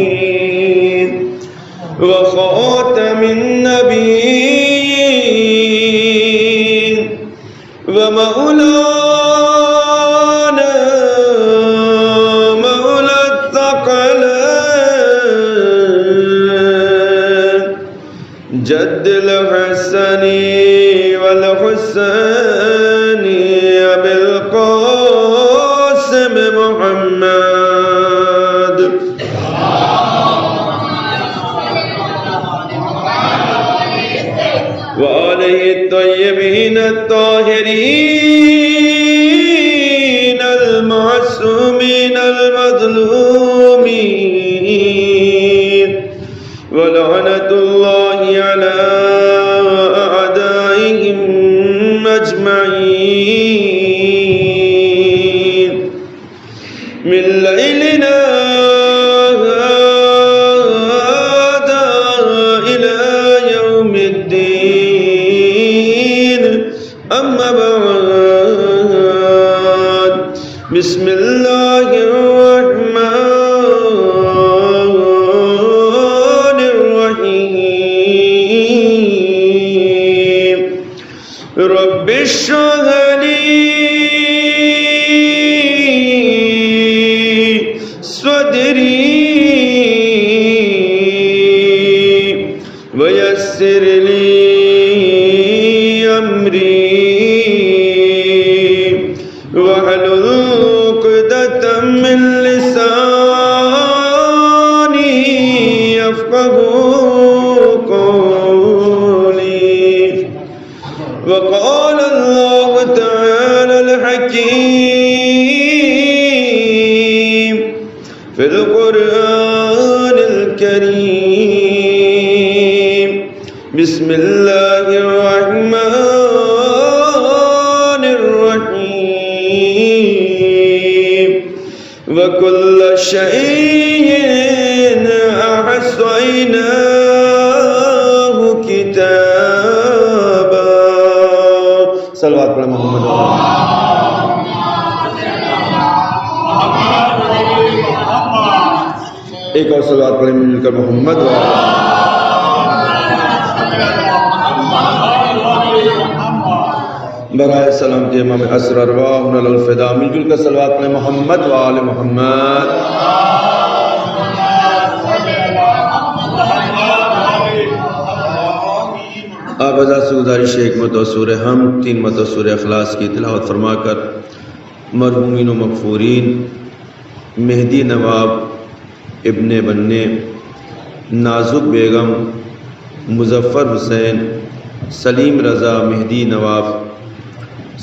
والمرسلين وخاتم النبيين ومولانا مولى الثقلين جد الحسن والحسين أبي القاسم محمد وآله الطيبين الطاهرين المعصومين المظلومين ولعنة الله على أعدائهم أجمعين من ليلنا هذا إلى يوم الدين أما بعد بسم الله الرحمن الرحيم رب اشرح لي صدري ويسر لي أمري واحلل عقدة من لساني يفقهوا قولي وقال الله تعالى الحكيم في القرآن الكريم بسم الله الرحمن الرحيم وكل شيء أحصيناه كتابا صلوات على محمد ایک اور صلوات پڑھیں مل کر محمد برائے سلامتی امام اسر ارواحنا للفدا مل جل کر صلوات پڑھیں محمد وآل محمد. آپ ازاد سے گزارش ایک مرتبہ سورہ حمد 3 مرتبہ سورہ اخلاص کی تلاوت فرما کر مرحومین و مغفورین مہدی نواب ابن بننے، نازک بیگم، مظفر حسین، سلیم رضا مہدی نواب،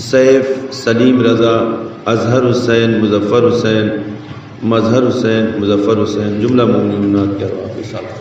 سیف سلیم رضا، اظہر حسین، مظفر حسین، مظہر حسین، مظفر حسین، جملہ مومنات کے ارواح کے ساتھ.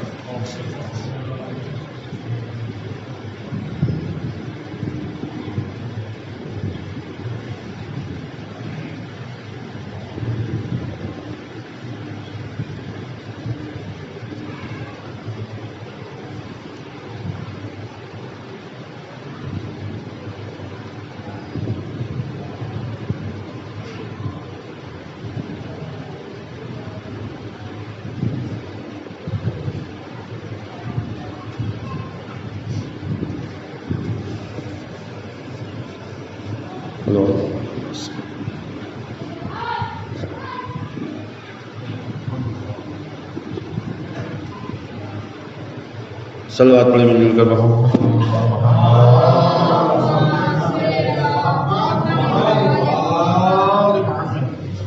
صلوات پڑھیں مل جل کر محمد.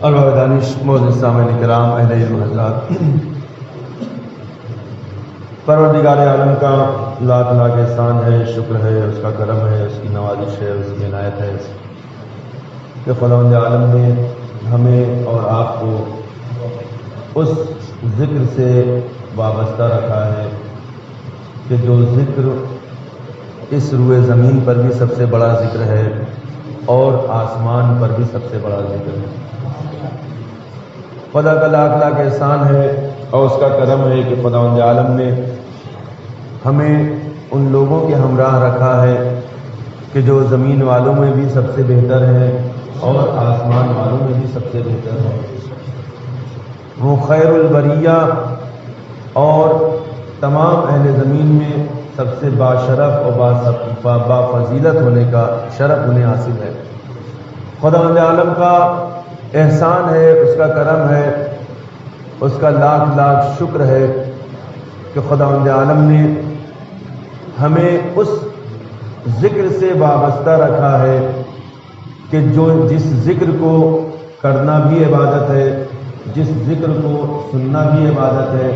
ارواح دانش معزز سامعین کرام، اہل علم حضرات، پروردگار عالم کا لاکھ لاکھ احسان ہے، شکر ہے، اس کا کرم ہے، اس کی نوازش ہے، اس کی عنایت ہے کہ خداوند عالم نے ہمیں اور آپ کو اس ذکر سے وابستہ رکھا ہے کہ جو ذکر اس روئے زمین پر بھی سب سے بڑا ذکر ہے اور آسمان پر بھی سب سے بڑا ذکر ہے. خدا کا لاکھ لاکھ احسان ہے اور اس کا کرم ہے کہ خداوند عالم نے ہمیں ان لوگوں کے ہمراہ رکھا ہے کہ جو زمین والوں میں بھی سب سے بہتر ہے اور آسمان والوں میں بھی سب سے بہتر ہے، وہ خیر البریہ اور تمام اہل زمین میں سب سے باشرف اور بافضیلت ہونے کا شرف انہیں حاصل ہے۔ خداوند عالم کا احسان ہے، اس کا کرم ہے، اس کا لاکھ لاکھ شکر ہے کہ خداوند عالم نے ہمیں اس ذکر سے وابستہ رکھا ہے کہ جس ذکر کو کرنا بھی عبادت ہے، جس ذکر کو سننا بھی عبادت ہے،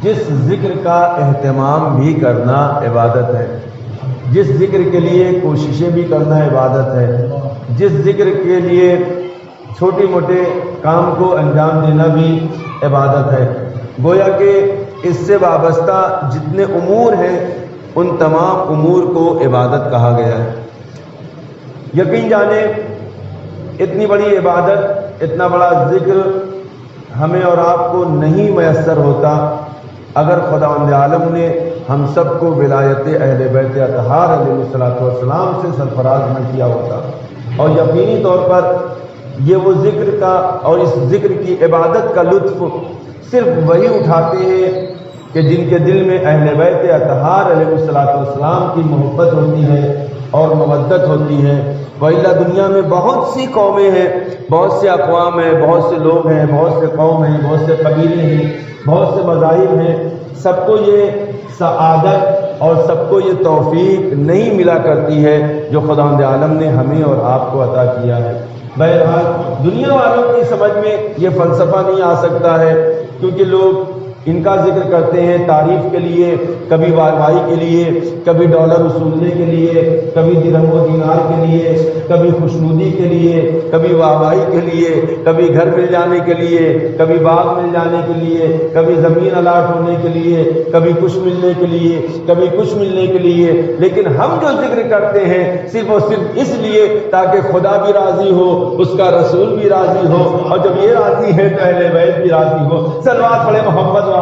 جس ذکر کا اہتمام بھی کرنا عبادت ہے، جس ذکر کے لیے کوششیں بھی کرنا عبادت ہے، جس ذکر کے لیے چھوٹے موٹے کام کو انجام دینا بھی عبادت ہے۔ گویا کہ اس سے وابستہ جتنے امور ہیں ان تمام امور کو عبادت کہا گیا ہے۔ یقین جانے اتنی بڑی عبادت، اتنا بڑا ذکر ہمیں اور آپ کو نہیں میسر ہوتا اگر خداوند عالم نے ہم سب کو ولایت اہل بیت اطہار علیہ الصلوۃ والسلام سے سرفراز نہ کیا ہوتا۔ اور یقینی طور پر یہ وہ ذکر کا اور اس ذکر کی عبادت کا لطف صرف وہی اٹھاتے ہیں کہ جن کے دل میں اہل بیت اطہار علیہ الصلوۃ والسلام کی محبت ہوتی ہے اور مودت ہوتی ہے۔ وإلا دنیا میں بہت سی قومیں ہیں، بہت سے اقوام ہیں، بہت سے لوگ ہیں، بہت سے قوم ہیں، بہت سے قبیلے ہیں، بہت سے مذاہب ہیں، سب کو یہ سعادت اور سب کو یہ توفیق نہیں ملا کرتی ہے جو خداوند عالم نے ہمیں اور آپ کو عطا کیا ہے۔ بہرحال دنیا والوں کی سمجھ میں یہ فلسفہ نہیں آ سکتا ہے، کیونکہ لوگ ان کا ذکر کرتے ہیں تعریف کے لیے، کبھی وائی کے لیے، کبھی ڈالر وصولنے کے لیے، کبھی درہم و دینار کے لیے، کبھی خوشنودی کے لیے، کبھی وائی کے لیے، کبھی گھر مل جانے کے لیے، کبھی باغ مل جانے کے لیے، کبھی زمین الاٹ ہونے کے لیے، کبھی کچھ ملنے کے لیے، کبھی کچھ ملنے کے لیے۔ لیکن ہم جو ذکر کرتے ہیں صرف اور صرف اس لیے تاکہ خدا بھی راضی ہو، اس کا رسول بھی راضی ہو، اور جب یہ راضی ہے تو اہل بیت بھی راضی ہو۔ صلوات پڑھے محمد۔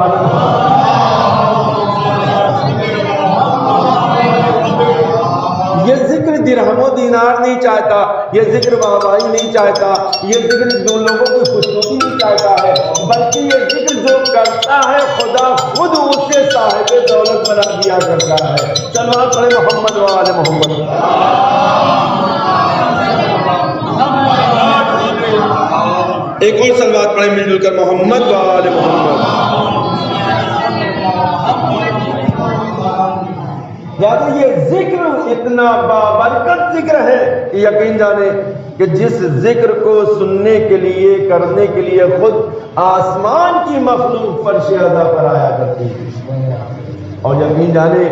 یہ ذکر درہم و دینار نہیں چاہتا، یہ ذکر واہوائی نہیں چاہتا، یہ ذکر دو لوگوں کی خوشنودی نہیں چاہتا ہے، بلکہ یہ ذکر جو کرتا ہے خدا خود اسے صاحب دولت بنا دیا کرتا ہے۔ صلوات پڑھے محمد و آل محمد۔ ایک اور صلوات پڑھے مل جل کر، محمد و آل محمد۔ یعنی یہ ذکر اتنا بابرکت ذکر ہے کہ یقین جانے کہ جس ذکر کو سننے کے لیے، کرنے کے لیے خود آسمان کی مخلوق فرش رضا پر آیا کرتی ہے، اور یقین جانے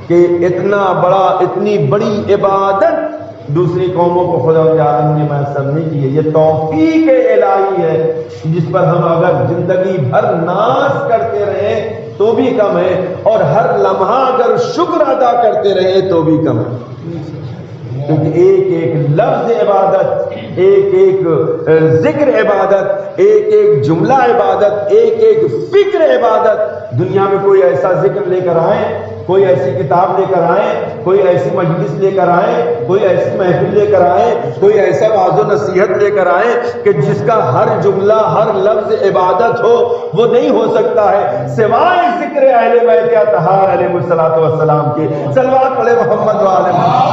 کہ اتنی بڑی عبادت دوسری قوموں کو خداوند عالم نے میسر نہیں کی ہے۔ یہ توفیق الہی ہے جس پر ہم اگر زندگی بھر ناز کرتے رہیں تو بھی کم ہے، اور ہر لمحہ اگر شکر ادا کرتے رہیں تو بھی کم ہے، کیونکہ ایک ایک لفظ عبادت، ایک ایک ذکر عبادت، ایک ایک جملہ عبادت، ایک ایک فکر عبادت۔ دنیا میں کوئی ایسا ذکر لے کر آئیں، کوئی ایسی کتاب لے کر آئیں، کوئی ایسی مجلس لے کر آئیں، کوئی ایسی محفل لے کر آئیں، کوئی ایسا وعظ و نصیحت لے کر آئیں کہ جس کا ہر جملہ، ہر لفظ عبادت ہو، وہ نہیں ہو سکتا ہے سوائے ذکر اہل بیت اطہار علیہ الصلوۃ والسلام کے۔ صلوات پڑھے محمد و آل محمد۔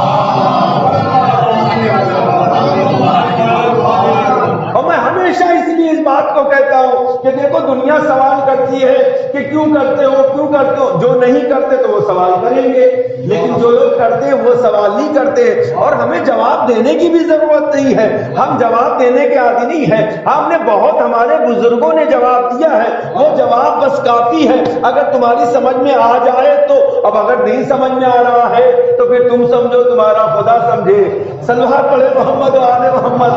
اور میں ہمیشہ اس لیے اس بات کو کہتا ہوں کہ دیکھو دنیا سوال کرتی ہے کہ کیوں کرتے ہو، کیوں کرتے ہو۔ جو نہیں کرتے تو وہ سوال کریں گے، لیکن جو لوگ کرتے ہیں وہ سوال نہیں کرتے، اور ہمیں جواب دینے کی بھی ضرورت نہیں ہے۔ ہم جواب دینے کے عادی نہیں ہیں، ہم نے بہت، ہمارے بزرگوں نے جواب دیا ہے، وہ جواب بس کافی ہے۔ اگر تمہاری سمجھ میں آ جائے تو، اب اگر نہیں سمجھ میں آ رہا ہے تو پھر تم سمجھو، تمہارا خدا سمجھے۔ صلوات پڑھے محمد و آل محمد۔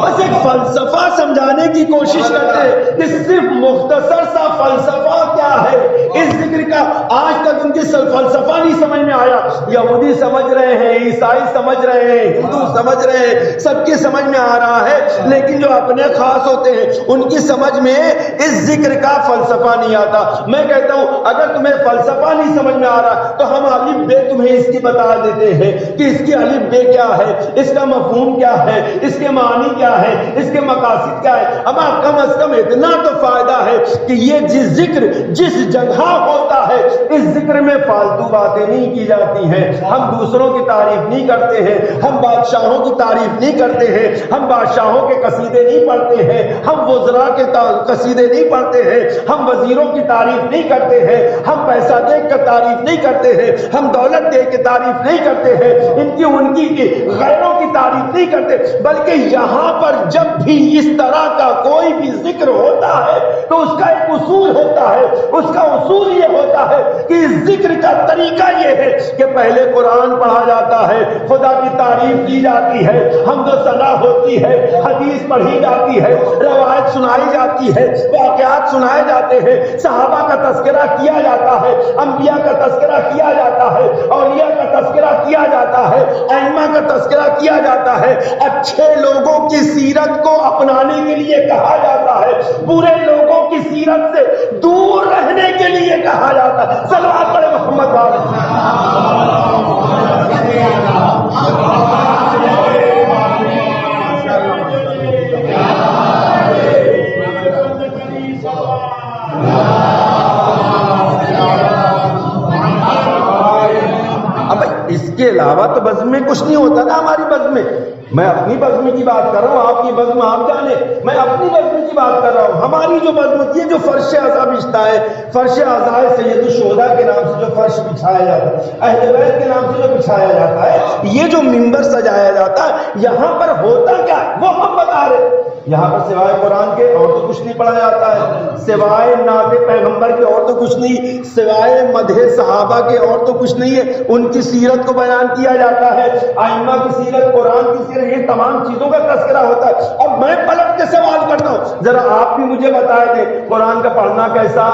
بس ایک فلسفہ سمجھانے کی کوشش کرتے ہیں کہ صرف مختصر سا فلسفہ کیا ہے اس ذکر کا. آج تک ان کی فلسفہ نہیں سمجھ میں آیا. یہودی سمجھ رہے ہیں, عیسائی سمجھ رہے ہیں, ہندو سمجھ رہے ہیں, سب کی سمجھ میں آ رہا ہے, لیکن جو اپنے خاص ہوتے ہیں ان کی سمجھ میں اس ذکر کا فلسفہ نہیں آتا. میں کہتا ہوں اگر تمہیں فلسفہ نہیں سمجھ میں آ رہا تو ہم الف بے تمہیں اس کی بتا دیتے ہیں کہ اس کی الف بے کیا ہے, اس کا مفہوم کیا ہے, اس کے معنی کیا ہے, اس کے مقاصد کیا ہے. اب کم از کم اتنا تو فائدہ ہے کہ یہ جس ذکر جس جگہ ہوتا ہے اس ذکر میں فالتو باتیں نہیں کی جاتی ہیں. ہم دوسروں کی تعریف نہیں کرتے ہیں, ہم بادشاہوں کی تعریف نہیں کرتے ہیں, ہم بادشاہوں کے قصیدے نہیں پڑھتے ہیں, ہم وزراء کے قصیدے نہیں پڑھتے ہیں, ہم وزیروں کی تعریف نہیں کرتے ہیں, ہم پیسہ دے کر تعریف نہیں کرتے ہیں, ہم دولت دے کے تعریف نہیں کرتے ہیں, ان کی غیروں کی تعریف نہیں کرتے. بلکہ یہاں پر جب بھی اس طرح کا کوئی بھی ذکر ہوتا ہے تو اس کا ایک اصول ہوتا ہے. اس کا اصول یہ ہوتا ہے کہ اس ذکر کا طریقہ یہ ہے کہ پہلے قرآن پڑھا جاتا ہے, خدا کی تعریف کی جاتی ہے, حمد و ثنا ہوتی ہے, حدیث پڑھی جاتی ہے, روایت سنائی جاتی ہے, واقعات سنائے جاتے ہیں, صحابہ کا تذکرہ کیا جاتا ہے, انبیاء کا تذکرہ کیا جاتا ہے, اولیاء کا تذکرہ کیا جاتا ہے, ائمہ کا تذکرہ کیا جاتا ہے, اچھے لوگوں کی سیرت کو اپنانے کے لیے کہا جاتا ہے, برے لوگوں کی سیرت سے دور رہنے کے لیے کہا جاتا ہے. صلوات پڑھے محمد اس کے علاوہ تو بزم میں کچھ نہیں ہوتا نا. ہماری بزم میں, میں اپنی بزم کی بات کر رہا ہوں, آپ کی بزم آپ جانے, میں اپنی بزم کی بات کر رہا ہوں. ہماری جو بزم ہوتی ہے, جو فرش اعضا بچھتا ہے, فرش اعضا سید الشہداء کے نام سے جو فرش بچھایا جاتا ہے, اہل بیت کے نام سے جو بچھایا جاتا ہے, یہ جو منبر سجایا جاتا ہے, یہاں پر ہوتا کیا وہ ہم بتا رہے. یہاں پر سوائے قرآن کے اور تو کچھ نہیں پڑھا جاتا ہے, سوائے نعت پیغمبر کے اور تو کچھ نہیں, سوائے مدح صحابہ کے اور تو کچھ نہیں ہے. ان کی سیرت کو بیان کیا جاتا ہے, ائمہ کی سیرت, قرآن کی سیرت, یہ تمام چیزوں کا تذکرہ ہوتا ہے. اب میں پلٹ کے سوال کرتا ہوں, ذرا آپ بھی مجھے بتائے دیں قرآن کا پڑھنا کیسا؟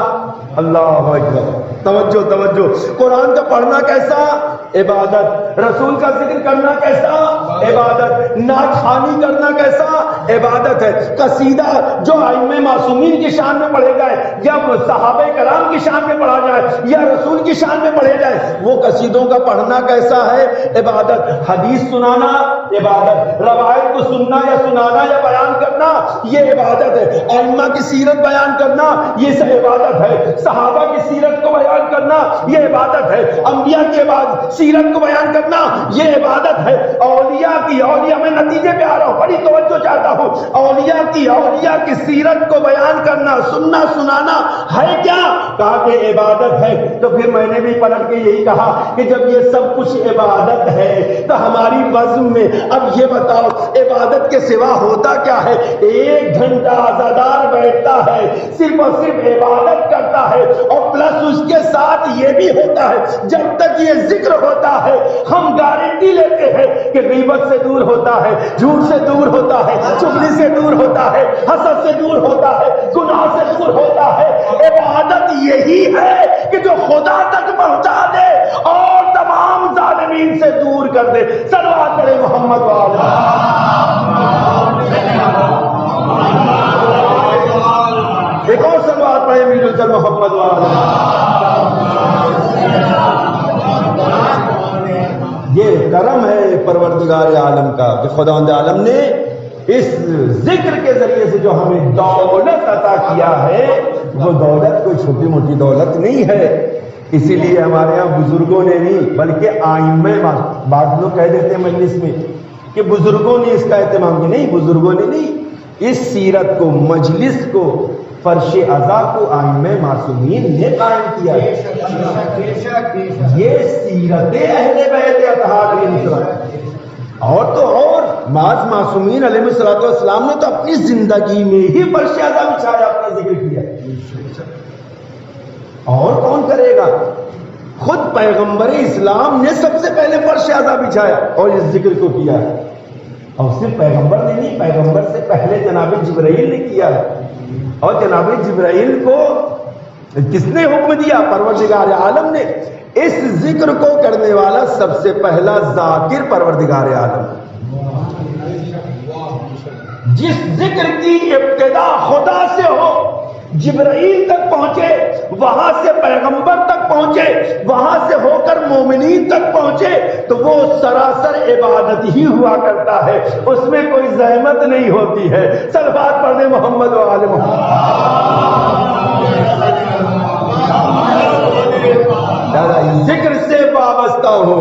اللہ اکبر, توجہ توجہ. قرآن کا پڑھنا کیسا؟ عبادت. رسول کا ذکر کرنا کیسا؟ عبادت. نعت خوانی کرنا کیسا؟ عبادت ہے. قصیدہ جو ائمہ معصومین کی شان میں پڑھے جائے, یا صحابہ کرام کی شان میں پڑھا جائے, یا رسول کی شان میں پڑھے جائے, وہ قصیدوں کا پڑھنا کیسا ہے؟ عبادت. حدیث سنانا عبادت, روایت کو سننا یا سنانا یا بیان کرنا یہ عبادت ہے. ائمہ کی سیرت بیان کرنا یہ سب عبادت ہے. صحابہ کی سیرت کو بیان کرنا یہ عبادت ہے. انبیاء کے بعد سیرت کو بیان کرنا یہ عبادت ہے. اولیاء میں نتیجے پہ آ رہا ہوں, بڑی توجہ چاہتا ہوں. اولیاء کی سیرت کو بیان کرنا, سننا سنانا ہے کیا؟ کہا کہ عبادت ہے. تو پھر میں نے بھی پلٹ کے یہی کہا کہ جب یہ سب کچھ عبادت ہے تو ہماری بزم میں اب یہ بتاؤ عبادت کے سوا ہوتا کیا ہے؟ 1 گھنٹہ عزادار بیٹھتا ہے, صرف اور صرف عبادت کرتا ہے, اور پلس اس کے ساتھ یہ بھی ہوتا ہے جب تک یہ ذکر ہوتا ہے ہم گارنٹی لیتے ہیں کہ غیبت سے دور ہوتا ہے, جھوٹ سے دور ہوتا ہے, چغلی سے دور ہوتا ہے, حسد سے دور ہوتا ہے, گناہ سے دور ہوتا ہے. عبادت یہی ہے کہ جو خدا تک پہنچا دے اور تمام ظالمین سے دور کر دے. صلوات پڑھے محمد والا. ایک اور صلوات پڑھے میرے نبی محمد والا. یہ کرم ہے پروردگار عالم کا کہ خداوند عالم نے اس ذکر کے ذریعے سے جو ہمیں دولت عطا کیا ہے, وہ دولت کوئی چھوٹی موٹی دولت نہیں ہے. اسی لیے ہمارے ہاں بزرگوں نے نہیں بلکہ ائمہ, بعض لوگ کہہ دیتے ہیں مجلس میں کہ بزرگوں نے اس کا اہتمام کیا. نہیں, بزرگوں نے نہیں, اس سیرت کو, مجلس کو, فرش اعضا کو ائمہ معصومین نے قائم کیا. یہ سیرت اہل بیت اطہار کی نصرت. اور تو اور معاذ معصومین علیہ السلام نے تو اپنی زندگی میں ہی فرش اعضا بچھایا, اپنا ذکر کیا. اور کون کرے گا؟ خود پیغمبر اسلام نے سب سے پہلے فرش اعضا بچھایا اور اس ذکر کو کیا. اور صرف پیغمبر نے نہیں، پیغمبر سے پہلے جناب جبرائیل نے کیا ہے، اور جناب جبرائیل کو کس نے حکم دیا؟ پروردگار عالم نے۔ اس ذکر کو کرنے والا سب سے پہلا ذاکر پروردگار عالم، جس ذکر کی ابتدا خدا سے ہو، جبرائیل تک پہنچے، وہاں سے پیغمبر تک پہنچے، وہاں سے ہو کر مومنین تک پہنچے، تو وہ سراسر عبادت ہی ہوا کرتا ہے، اس میں کوئی زحمت نہیں ہوتی ہے۔ صلوات پڑھیں محمد و آل محمد۔ ذکر سے وابستہ ہو،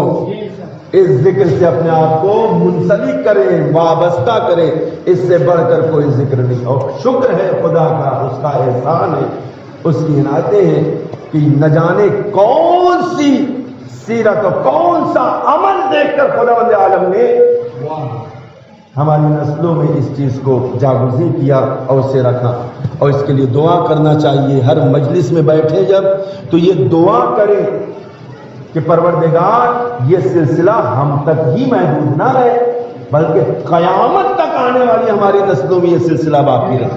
اس ذکر سے اپنے آپ کو منسلک کریں، وابستہ کریں، اس سے بڑھ کر کوئی ذکر نہیں۔ اور شکر ہے خدا کا، اس کا احسان ہے، اس کی عنایتیں ہیں کہ نہ جانے کون سی سیرت اور کون سا عمل دیکھ کر خداوند عالم نے ہماری نسلوں میں اس چیز کو جاگزی کیا اور اسے رکھا۔ اور اس کے لیے دعا کرنا چاہیے، ہر مجلس میں بیٹھے جب تو یہ دعا کریں کہ پروردگار یہ سلسلہ ہم تک ہی محدود نہ رہے، بلکہ قیامت تک آنے والی ہماری نسلوں میں یہ سلسلہ باقی رہے،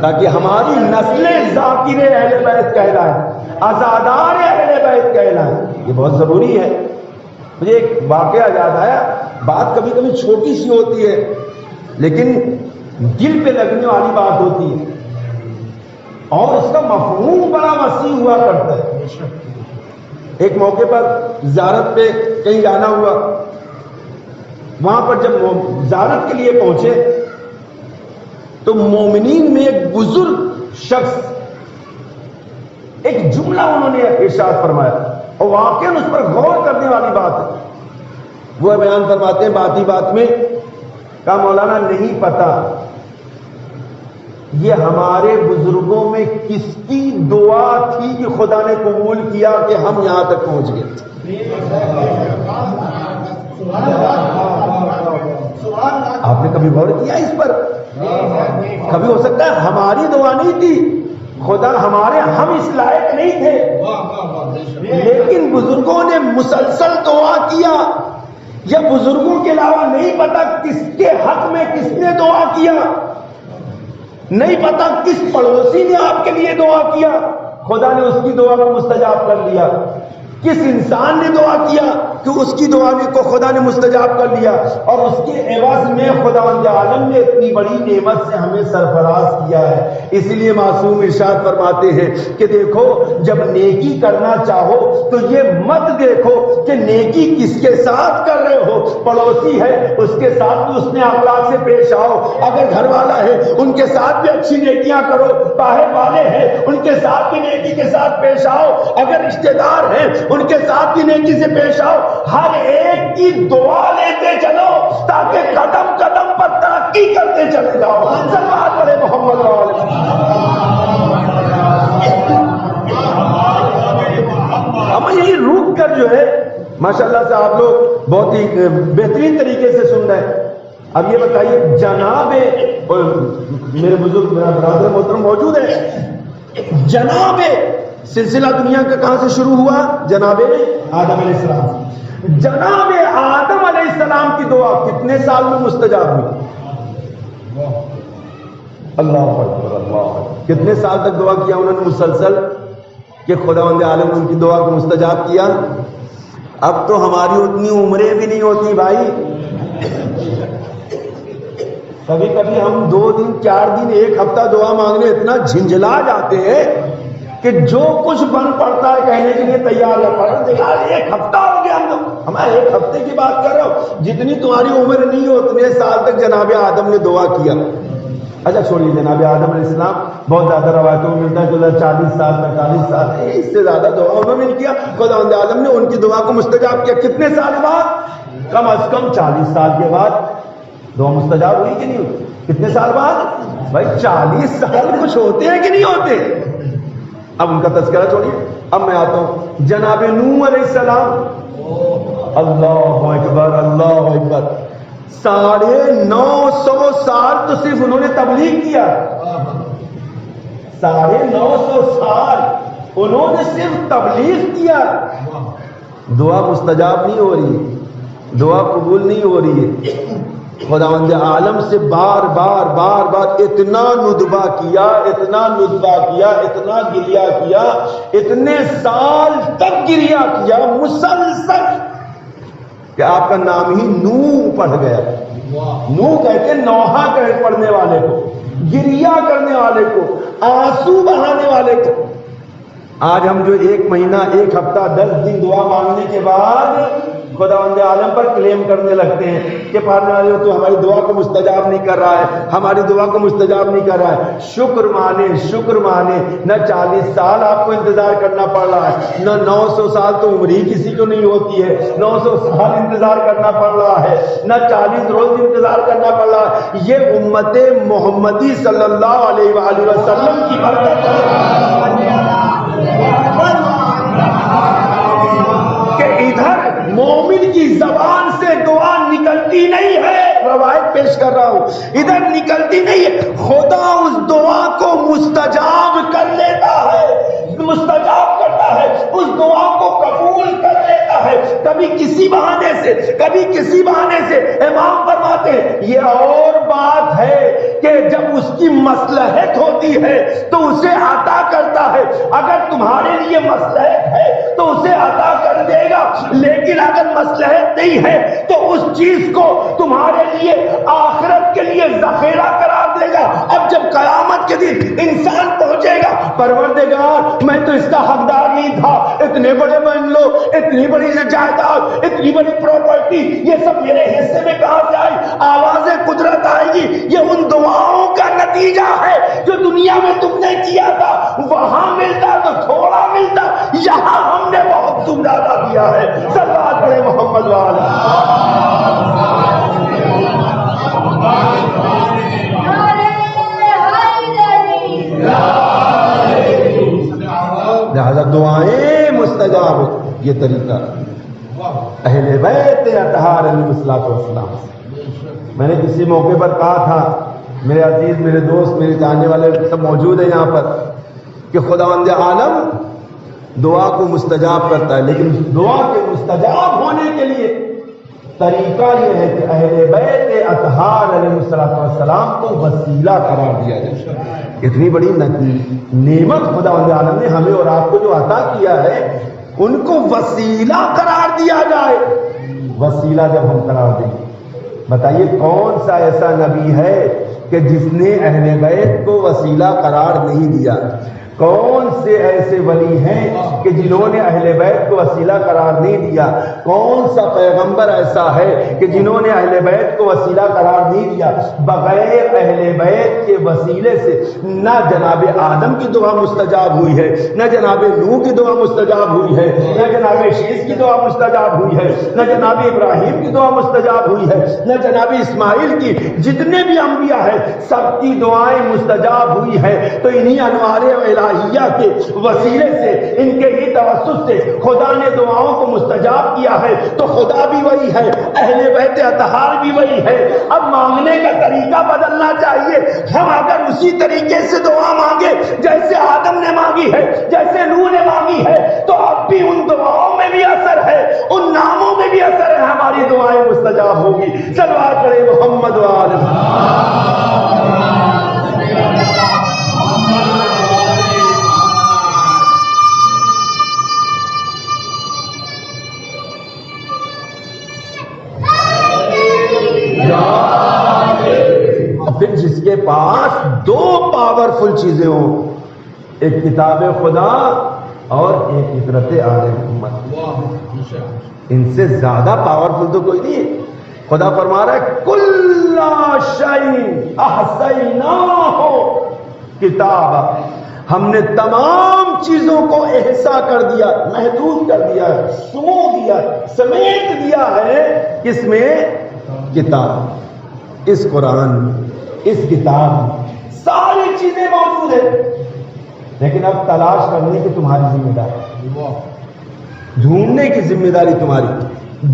تاکہ ہماری نسلیں ذاکر اہل بیت کہلائیں، عزادار اہل بیت کہلائیں۔ یہ بہت ضروری ہے۔ مجھے ایک واقعہ یاد آیا، بات کبھی کبھی چھوٹی سی ہوتی ہے لیکن دل پہ لگنے والی بات ہوتی ہے، اور اس کا مفہوم بڑا وسیع ہوا کرتا ہے۔ ایک موقع پر زیارت پہ کہیں جانا ہوا، وہاں پر جب زیارت کے لیے پہنچے تو مومنین میں ایک بزرگ شخص ایک جملہ انہوں نے ارشاد فرمایا، اور واقعاً اس پر غور کرنے والی بات ہے۔ وہ بیان فرماتے ہیں بات ہی بات میں، کہا مولانا نہیں پتا یہ ہمارے بزرگوں میں کس کی دعا تھی کہ خدا نے قبول کیا کہ ہم یہاں تک پہنچ گئے۔ آپ نے کبھی غور کیا اس پر؟ کبھی ہو سکتا ہے ہماری دعا نہیں تھی، خدا ہمارے، ہم اس لائق نہیں تھے، لیکن بزرگوں نے مسلسل دعا کیا، یا بزرگوں کے علاوہ نہیں پتا کس کے حق میں کس نے دعا کیا، نہیں پتا کس پڑوسی نے آپ کے لیے دعا کیا، خدا نے اس کی دعا کو مستجاب کر لیا، کس انسان نے دعا کیا کہ اس کی دعا کو خدا نے مستجاب کر لیا، اور اس کے عوض میں خداوند عالم نے اتنی بڑی نعمت سے ہمیں سرفراز کیا ہے۔ اس لیے معصوم ارشاد فرماتے ہیں کہ دیکھو جب نیکی کرنا چاہو تو یہ مت دیکھو کہ نیکی کس کے ساتھ کر رہے ہو، پڑوسی ہے اس کے ساتھ بھی اس نے اخلاق سے پیش آؤ، اگر گھر والا ہے ان کے ساتھ بھی اچھی نیکیاں کرو، باہر والے ہیں ان کے ساتھ بھی نیکی کے ساتھ پیش آؤ، اگر رشتہ دار ہیں ان کے ساتھ بھی نیکی سے پیش آؤ، ہر ایک کی دعا لیتے چلو تاکہ قدم قدم پر ترقی کرتے چلے جاؤ۔ صلوات پڑھیں محمد علیہ اب یہی روک کر جو ہے ماشاءاللہ سے آپ لوگ بہت ہی بہترین طریقے سے سن رہے ہیں۔ اب یہ بتائیے جناب میرے بزرگ میرا برادر محترم موجود ہے، جناب سلسلہ دنیا کا کہاں سے شروع ہوا؟ جناب آدم علیہ السلام۔ جناب آدم علیہ السلام کی دعا کتنے سال میں مستجاب ہوئی؟ اللہ اکبر، اللہ اکبر۔ کتنے سال تک دعا کیا انہوں نے مسلسل کہ خداوند عالم نے ان کی دعا کو مستجاب کیا؟ اب تو ہماری اتنی عمریں بھی نہیں ہوتی بھائی، کبھی کبھی ہم 2 دن 4 دن 1 ہفتہ دعا مانگنے اتنا جھنجھلا جاتے ہیں کہ جو کچھ بن پڑتا ہے کہنے کے لیے تیار ہے، یار 1 ہفتہ ہو گیا، ہم 1 ہفتے کی بات کر رہا ہوں، جتنی تمہاری عمر نہیں ہو اتنے سال تک جناب آدم نے دعا کیا۔ اچھا چھوڑیے جناب آدم علیہ السلام، بہت زیادہ روایتوں میں ملتا ہے کہ 40 سال 45 سال اس سے زیادہ دعا انہوں نے کیا، خداوند عالم نے ان کی دعا کو مستجاب کیا۔ کتنے سال بعد؟ کم از کم 40 سال کے بعد دعا مستجاب ہوئی کہ نہیں ہوئی؟ کتنے سال بعد؟ بھائی 40 سال کچھ ہوتے ہیں کہ نہیں ہوتے؟ اب ان کا تذکرہ چھوڑیے، اب میں آتا ہوں جناب نوح علیہ السلام۔ اللہ اکبر، اللہ اکبر۔ 950 سال تو صرف انہوں نے تبلیغ کیا، 950 سال انہوں نے صرف تبلیغ کیا، دعا مستجاب نہیں ہو رہی، دعا قبول نہیں ہو رہی ہے۔ خداوند عالم سے بار بار اتنا ندبہ کیا، اتنا گریہ کیا، اتنے سال تک گریہ کیا مسلسل کہ آپ کا نام ہی نوح پڑ گیا۔ نوح کہتے نوحہ پڑھنے والے کو، گریہ کرنے والے کو، آنسو بہانے والے کو۔ آج ہم جو 1 مہینہ 1 ہفتہ 10 دن دعا مانگنے کے بعد خداوند عالم پر کلیم کرنے لگتے ہیں کہ پڑھنے والے تو ہماری دعا کو مستجاب نہیں کر رہا ہے، ہماری دعا کو مستجاب نہیں کر رہا ہے۔ شکر مانے، نہ 40 سال آپ کو انتظار کرنا پڑ رہا ہے، نہ 900 سال تو عمر ہی کسی کو نہیں ہوتی ہے، 900 سال انتظار کرنا پڑ رہا ہے، نہ 40 روز انتظار کرنا پڑ رہا ہے۔ یہ امت محمدی صلی اللہ علیہ وآلہ وسلم کی برکت ہے کہ ادھر مومن کی زبان سے دعا نکلتی نہیں ہے، روایت پیش کر رہا ہوں، ادھر نکلتی نہیں ہے، خدا اس دعا کو مستجاب کر لیتا ہے، مستجاب کرتا ہے، اس دعا کو قبول کر لیتا ہے، کبھی کسی بہانے سے، کبھی کسی بہانے سے۔ امام فرماتے ہیں یہ اور بات ہے کہ جب اس کی مصلحت ہوتی ہے تو اسے عطا کرتا ہے، اگر تمہارے لیے مصلحت ہے تو اسے عطا کر دے گا، لیکن اگر مصلحت نہیں ہے تو اس چیز کو تمہارے لیے آخرت کے لیے ذخیرہ قرار دے گا۔ اب جب قیامت کے دن انسان پہنچے گا، پروردگار میں تو اس کا حقدار نہیں تھا، اتنے بڑے بنگلو، اتنی بڑی جائیداد، اتنی بڑی پراپرٹی، یہ سب میرے حصے میں کہاں سے آئی؟ آواز قدرت آئے گی، یہ ان دعاؤں کا نتیجہ ہے جو دنیا میں تم نے کیا تھا، وہاں ملتا تو تھوڑا ملتا، یہاں ہم نے بہت تم زیادہ دیا ہے۔ صلوات پڑھے محمد والے۔ لہذا دعائیں مستجاب، یہ طریقہ اہل بیت اطہار علیہ السلام سے۔ میں نے کسی موقع پر کہا تھا، میرے عزیز، میرے دوست، میرے جاننے والے سب موجود ہیں یہاں پر، کہ خداوند عالم دعا کو مستجاب کرتا ہے، لیکن دعا کے مستجاب ہونے کے لیے طریقہ یہ ہے کہ اہل بیت اطہار علیہ السلام کو وسیلہ قرار دیا جائے۔ اتنی بڑی نعمت خداوند عالم نے ہمیں اور آپ کو جو عطا کیا ہے، ان کو وسیلہ قرار دیا جائے۔ وسیلہ جب ہم قرار دیں گے، بتائیے کون سا ایسا نبی ہے کہ جس نے اہل بیت کو وسیلہ قرار نہیں دیا؟ کون سے ایسے ولی ہیں کہ جنہوں نے اہل بیت کو وسیلہ قرار نہیں دیا؟ کون سا پیغمبر ایسا ہے کہ جنہوں نے اہل بیت کو وسیلہ قرار نہیں دیا؟ بغیر اہل بیت کے وسیلے سے نہ جناب آدم کی دعا مستجاب ہوئی ہے، نہ جناب نوح کی دعا مستجاب ہوئی ہے، نہ جناب شیس کی دعا مستجاب ہوئی ہے، نہ جناب ابراہیم کی دعا مستجاب ہوئی ہے، نہ جناب اسماعیل کی۔ جتنے بھی انبیاء ہیں سب کی دعائیں مستجاب ہوئی ہے، تو انہی انوار الہیہ کے وسیلے سے، ان کے ہی توسط سے خدا نے دعاؤں کو مستجاب کیا ہے۔ تو خدا بھی وہی ہے، اہل بیت اطہار بھی وہی ہے۔ اب مانگنے کا طریقہ بدلنا چاہیے۔ ہم اگر اسی طریقے سے دعا مانگے جیسے آدم نے مانگی ہے، جیسے نوح نے مانگی ہے، تو اب بھی ان دعاؤں میں بھی اثر ہے، ان ناموں میں بھی اثر ہے، ہماری دعائیں مستجاب ہوگی۔ صلوات پڑھیں محمد وآلہ۔ پھر جس کے پاس 2 پاورفل چیزیں ہوں، ایک کتاب خدا اور ایک فطرت آل محمد، ان سے زیادہ پاورفل تو کوئی نہیں ہے۔ خدا فرما رہا ہے کل شیء احصیناہ کتابا، ہم نے تمام چیزوں کو احصا کر دیا، محدود کر دیا ہے، سمو دیا، سمیٹ دیا ہے۔ کس میں؟ کتاب، اس قرآن میں، اس کتاب میں ساری چیزیں موجود ہیں، لیکن اب تلاش کرنے کی تمہاری ذمہ داری، ڈھونڈنے کی ذمہ داری تمہاری۔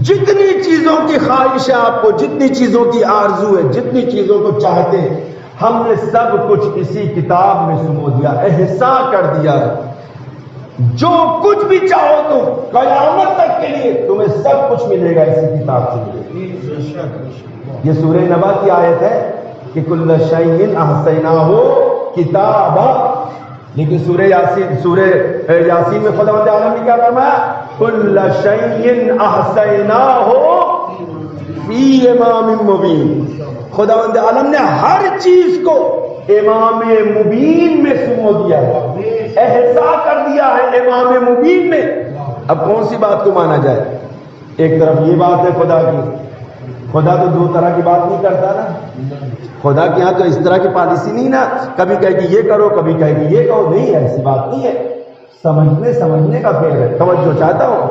جتنی چیزوں کی خواہش ہے آپ کو، جتنی چیزوں کی آرزو ہے، جتنی چیزوں کو چاہتے ہیں، ہم نے سب کچھ اسی کتاب میں سمو دیا، احصا کر دیا ہے۔ جو کچھ بھی چاہو تم قیامت تک کے لیے تمہیں سب کچھ ملے گا اسی کتاب سے ملے گا۔ یہ سورہ نبا کی آیت ہے کہ کل شیء احصیناہ کتابا، لیکن سورہ یاسین میں خداوند عالم نے کیا فرمایا؟ کل شیء احصیناہ فی امام مبین۔ خداوند عالم نے ہر چیز کو امام مبین میں سمو دیا ہے، احصا کر دیا ہے امام مبین میں۔ اب کون سی بات کو مانا جائے؟ ایک طرف یہ بات ہے خدا کی، خدا تو دو طرح کی بات نہیں کرتا نا، خدا کے یہاں تو اس طرح کی پالیسی نہیں نا، کبھی کہے کہ یہ کرو کبھی کہے کہ یہ کرو، نہیں ایسی بات نہیں ہے، سمجھنے کا پھیر ہے، توجہ چاہتا ہوں۔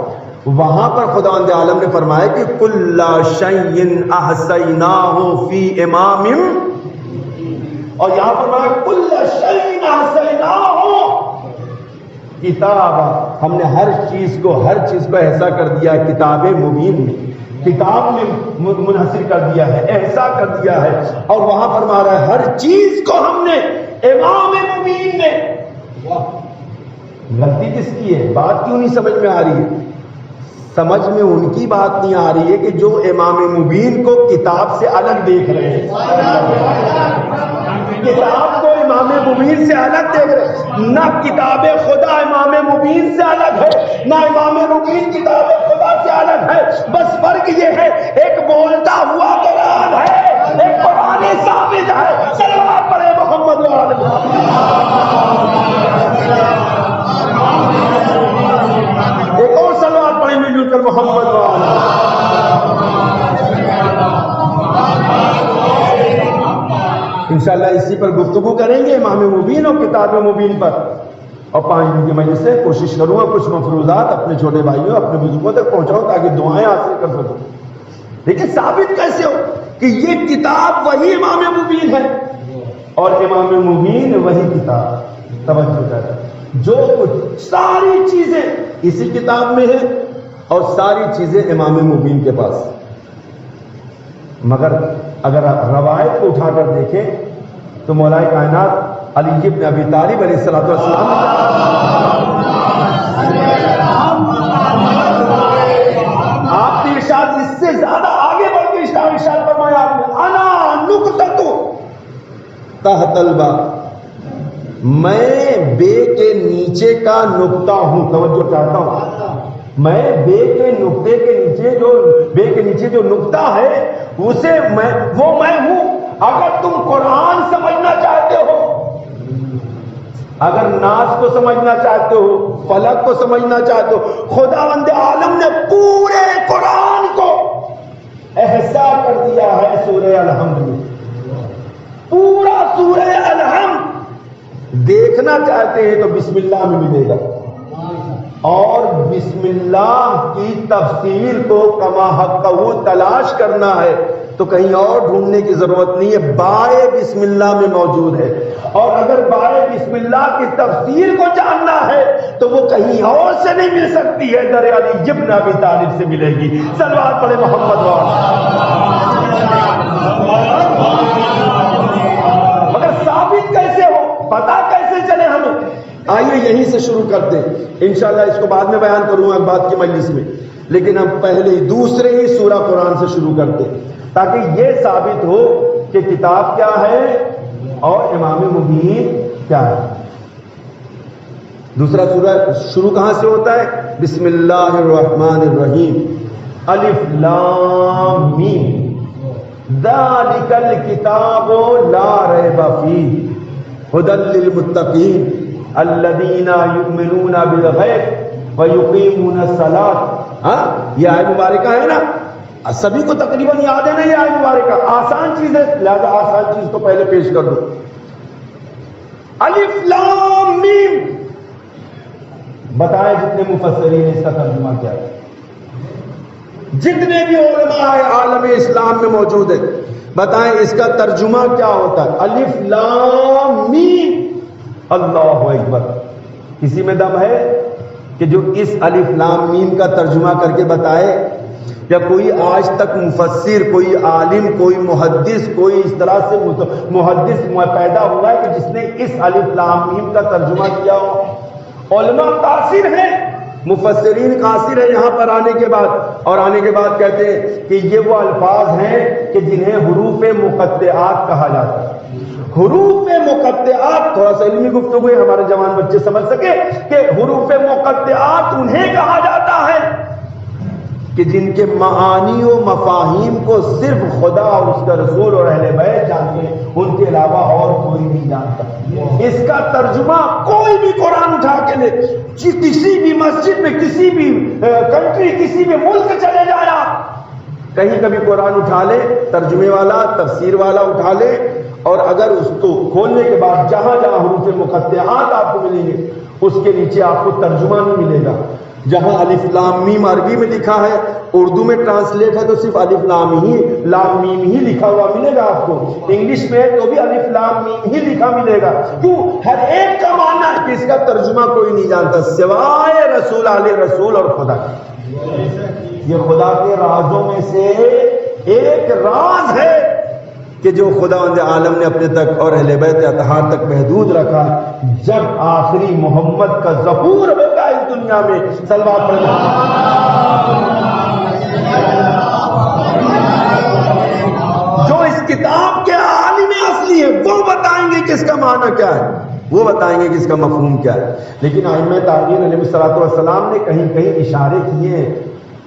وہاں پر خداوند عالم نے فرمایا کہ کل شیء احصیناہ فی امام، اور یہاں فرمایا کل شیء احصیناہ کتاب، ہم نے ہر چیز کو احصا کر دیا ہے کتاب مبین میں، کتاب میں منحصر کر دیا ہے، احصا کر دیا ہے۔ اور وہاں فرما رہا ہے ہر چیز کو ہم نے امام مبین میں۔ غلطی کس کی ہے؟ بات کیوں نہیں سمجھ میں آ رہی ہے؟ سمجھ میں ان کی بات نہیں آ رہی ہے کہ جو امام مبین کو کتاب سے الگ دیکھ رہے ہیں، کتاب کو امام مبین سے الگ دیکھ رہے ہیں۔ نہ کتاب خدا امام مبین سے الگ ہے، نہ امام مبین کتاب خدا سے الگ ہے، بس فرق یہ ہے ایک بولتا ہوا قرآن ہے، ایک قرآن ثابت ہے۔ صلوات پڑھے محمد وعلى ایک اور صلوات پڑھیں مل جل کر محمد وعلى۔ انشاءاللہ اسی پر گفتگو کریں گے، امام مبین اور کتاب مبین پر، اور 5 دن کی مجلس سے کوشش کروں گا کچھ مفروضات اپنے چھوٹے بھائیوں اپنے بزرگوں تک پہنچاؤں تاکہ دعائیں حاصل کر سکوں۔ لیکن ثابت کیسے ہو کہ یہ کتاب وہی امام مبین ہے اور امام مبین وہی کتاب؟ توجہ کریں، جو کچھ ساری چیزیں اسی کتاب میں ہیں اور ساری چیزیں امام مبین کے پاس، مگر اگر آپ روایت کو اٹھا کر دیکھیں تو مولا کائنات علی بن ابی طالب علیہ الصلوۃ والسلام آپ نے ارشاد اس سے زیادہ آگے بڑھ کے ارشاد فرمایا آپ نے، انا نقطۃ تحت الباء، میں بے کے نیچے کا نقطہ ہوں۔ توجہ چاہتا ہوں، میں بے کے نقطے کے نیچے جو نقطہ ہے اسے میں ہوں۔ اگر تم قرآن سمجھنا چاہتے ہو، اگر ناس کو سمجھنا چاہتے ہو، فلک کو سمجھنا چاہتے ہو، خداوند عالم نے پورے قرآن کو احصا کر دیا ہے سورہ الحمد میں، پورا سورہ الحمد۔ دیکھنا چاہتے ہیں تو بسم اللہ میں ملے گا، اور بسم اللہ کی تفسیر کو کما حق تلاش کرنا ہے تو کہیں اور ڈھونڈنے کی ضرورت نہیں ہے، بائے بسم اللہ میں موجود ہے۔ اور اگر بائے بسم اللہ کی تفسیر کو جاننا ہے تو وہ کہیں اور سے نہیں مل سکتی ہے، در علی بن ابی طالب سے ملے گی۔ صلوات پڑھے محمد وعلى۔ مگر ثابت کیسے ہو، پتہ کیسے چلے ہمیں؟ آئیے یہیں سے شروع کرتے ہیں، انشاءاللہ اس کو بعد میں بیان کروں گا بعد کی مجلس میں، لیکن ہم پہلے دوسرے ہی سورہ قرآن سے شروع کرتے ہیں تاکہ یہ ثابت ہو کہ کتاب کیا ہے اور امام مبین کیا ہے۔ دوسرا سورہ شروع کہاں سے ہوتا ہے؟ بسم اللہ الرحمن الرحیم، الف لام میم، ذالک الکتاب لا ریب فیہ ھدی للمتقین الذین یؤمنون بالغیب ویقیمون الصلاۃ۔ یہ آیت مبارکہ ہے نا، سبھی کو تقریباً یاد ہے نا یہ آیت مبارکہ، آسان چیز ہے لہذا آسان چیز کو پہلے پیش کر دو۔ الف لام میم، بتائیں جتنے مفسرین اس کا ترجمہ کیا ہے، جتنے بھی علماء عالم اسلام میں موجود ہیں، بتائیں اس کا ترجمہ کیا ہوتا ہے؟ الف لام میم، اللہ اکبر۔ کسی میں دم ہے کہ جو اس الف لام میم کا ترجمہ کر کے بتائے؟ یا کوئی آج تک مفسر، کوئی عالم، کوئی محدث، کوئی اس طرح سے محدث پیدا ہوا ہے کہ جس نے اس الف لام میم کا ترجمہ کیا ہو؟ علماء قاصر ہیں، مفسرین قاصر ہیں یہاں پر آنے کے بعد، اور آنے کے بعد کہتے ہیں کہ یہ وہ الفاظ ہیں کہ جنہیں حروف مقطعات کہا جاتا ہے۔ حروف مقطعات، تھوڑا سا علمی گفتگو ہے ہمارے جوان بچے سمجھ سکے کہ حروف مقطعات انہیں کہا جاتا ہے کہ جن کے معانی و مفاہیم کو صرف خدا اور اس کا رسول اور اہل بیت جانتے ہیں، ان کے علاوہ اور کوئی نہیں جانتا۔ اس کا ترجمہ کوئی بھی قرآن اٹھا کے لے، کسی بھی مسجد میں، کسی بھی کنٹری، کسی بھی ملک چلے جایا، کہیں کبھی قرآن اٹھا لے، ترجمے والا، تفسیر والا اٹھا لے، اور اگر اس کو کھولنے کے بعد جہاں جہاں حروف مقطعات آپ کو ملیں گے، اس کے نیچے آپ کو ترجمہ نہیں ملے گا۔ جہاں الف لام میم عربی میں لکھا ہے، اردو میں ٹرانسلیٹ ہے تو صرف الف لام میم ہی لکھا ہوا ملے گا آپ کو۔ انگلش میں تو بھی الف لام میم ہی لکھا ملے گا۔ کیوں؟ ہر ایک کا معنی ہے کہ اس کا ترجمہ کوئی نہیں جانتا سوائے رسول علیہ رسول اور خدا۔ یہ خدا کے رازوں میں سے ایک راز ہے کہ جو خداوند عالم نے اپنے تک اور اہل بیت اطہار تک محدود رکھا۔ جب آخری محمد کا ظہور ہوگا اس دنیا میں، صلوات پڑھنا، جو اس کتاب کے عالم اصلی ہے وہ بتائیں گے کہ اس کا معنی کیا ہے، وہ بتائیں گے کہ اس کا مفہوم کیا ہے۔ لیکن ائمہ تعبیر علیہ الصلوۃ والسلام نے کہیں کہیں اشارے کیے ہیں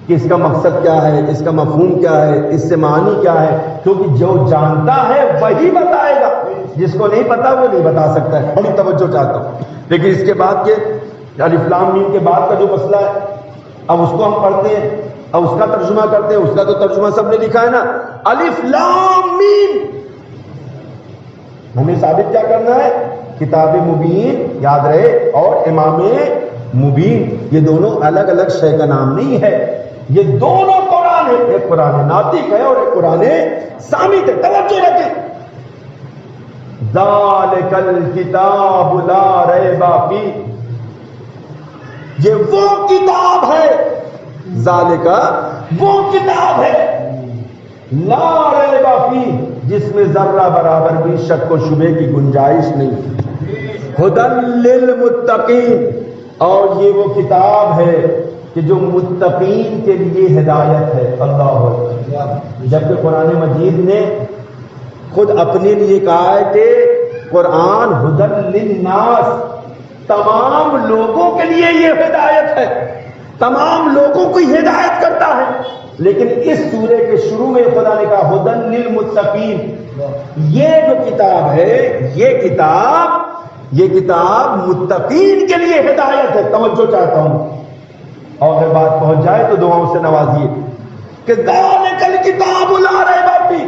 کہ اس کا مقصد کیا ہے، اس کا مفہوم کیا ہے، اس سے معنی کیا ہے، کیونکہ جو جانتا ہے وہی بتائے گا، جس کو نہیں پتا وہ نہیں بتا سکتا ہے۔ بڑی توجہ چاہتا ہوں۔ لیکن اس کے بعد کے الف لام میم کے بعد کا جو مسئلہ ہے، اب اس کو ہم پڑھتے ہیں، اب اس کا ترجمہ کرتے ہیں۔ اس کا تو ترجمہ سب نے لکھا ہے نا، الف لام میم۔ ہمیں ثابت کیا کرنا ہے؟ کتاب مبین یاد رہے اور امام مبین، یہ دونوں الگ الگ شے کا نام نہیں ہے، یہ دونوں قرآن ہے۔ ایک قرآن ناطق ہے اور ایک قرآن صامت ہے۔ توجہ رکھیں، ذالک الکتاب لا ریب فیہ، یہ وہ کتاب ہے، ذالک وہ کتاب ہے، لا ریب فیہ، جس میں ذرہ برابر بھی شک و شبہ کی گنجائش نہیں۔ ھدی للمتقین، اور یہ وہ کتاب ہے کہ جو متقین کے لیے ہدایت ہے۔ اللہ اکبر۔ جبکہ قرآن مجید نے خود اپنے لیے کہا ہے کہ قرآن ھدی للناس، تمام لوگوں کے لیے یہ ہدایت ہے، تمام لوگوں کو ہدایت کرتا ہے۔ لیکن اس سورے کے شروع میں خدا نے کہا ھدی للمتقین، یہ جو کتاب ہے، یہ کتاب متقین کے لیے ہدایت ہے۔ توجہ چاہتا ہوں، اور اگر بات پہنچ جائے تو دعاؤں سے نوازیے کہ ذالک الکتاب لا ریب فیہ،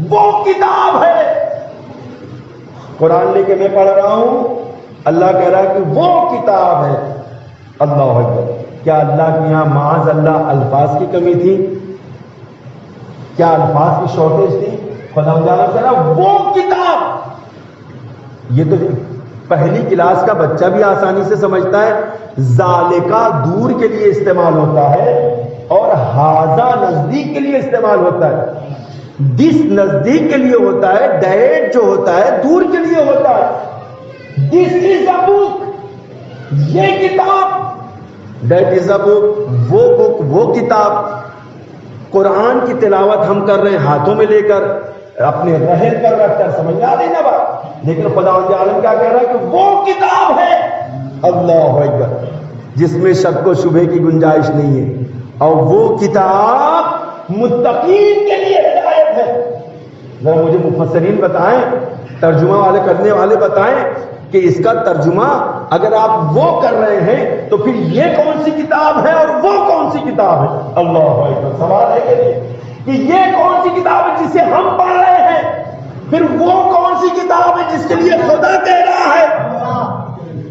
وہ کتاب ہے۔ قرآن لے کے میں پڑھ رہا ہوں، اللہ کہہ رہا ہے کہ وہ کتاب ہے۔ اللہ اکبر۔ کیا اللہ کے یہاں معاذ اللہ الفاظ کی کمی تھی؟ کیا الفاظ کی شارٹیج تھی؟ خدا تعالیٰ کہہ رہا وہ کتاب۔ یہ تو پہلی کلاس کا بچہ بھی آسانی سے سمجھتا ہے۔ ذالکہ دور کے لیے استعمال ہوتا ہے اور ھذا نزدیک کے لیے استعمال ہوتا ہے۔ دس نزدیک کے لیے ہوتا ہے، دیٹ جو ہوتا ہے دور کے لیے ہوتا ہے۔ دس از اے بک، یہ کتاب، دیٹ از اے بک، وہ بک، وہ کتاب۔ قرآن کی تلاوت ہم کر رہے ہیں ہاتھوں میں لے کر، اپنے رحل پر رکھ کر، سمجھ آ رہی نا بات؟ لیکن خداوند عالم کیا کہہ رہا ہے کہ وہ کتاب ہے، اللہ اکبر، جس میں شک و شبہ کی گنجائش نہیں ہے، اور وہ کتاب متقین کے لیے ہدایت ہے۔ ذرا مجھے مفسرین بتائیں، ترجمہ والے کرنے والے بتائیں کہ اس کا ترجمہ اگر آپ وہ کر رہے ہیں تو پھر یہ کون سی کتاب ہے اور وہ کون سی کتاب ہے؟ اللہ اکبر۔ سوال ہے کہ یہ کون سی کتاب ہے جسے ہم پڑھ رہے ہیں، پھر وہ کون سی کتاب ہے جس کے لیے خدا کہہ رہا ہے؟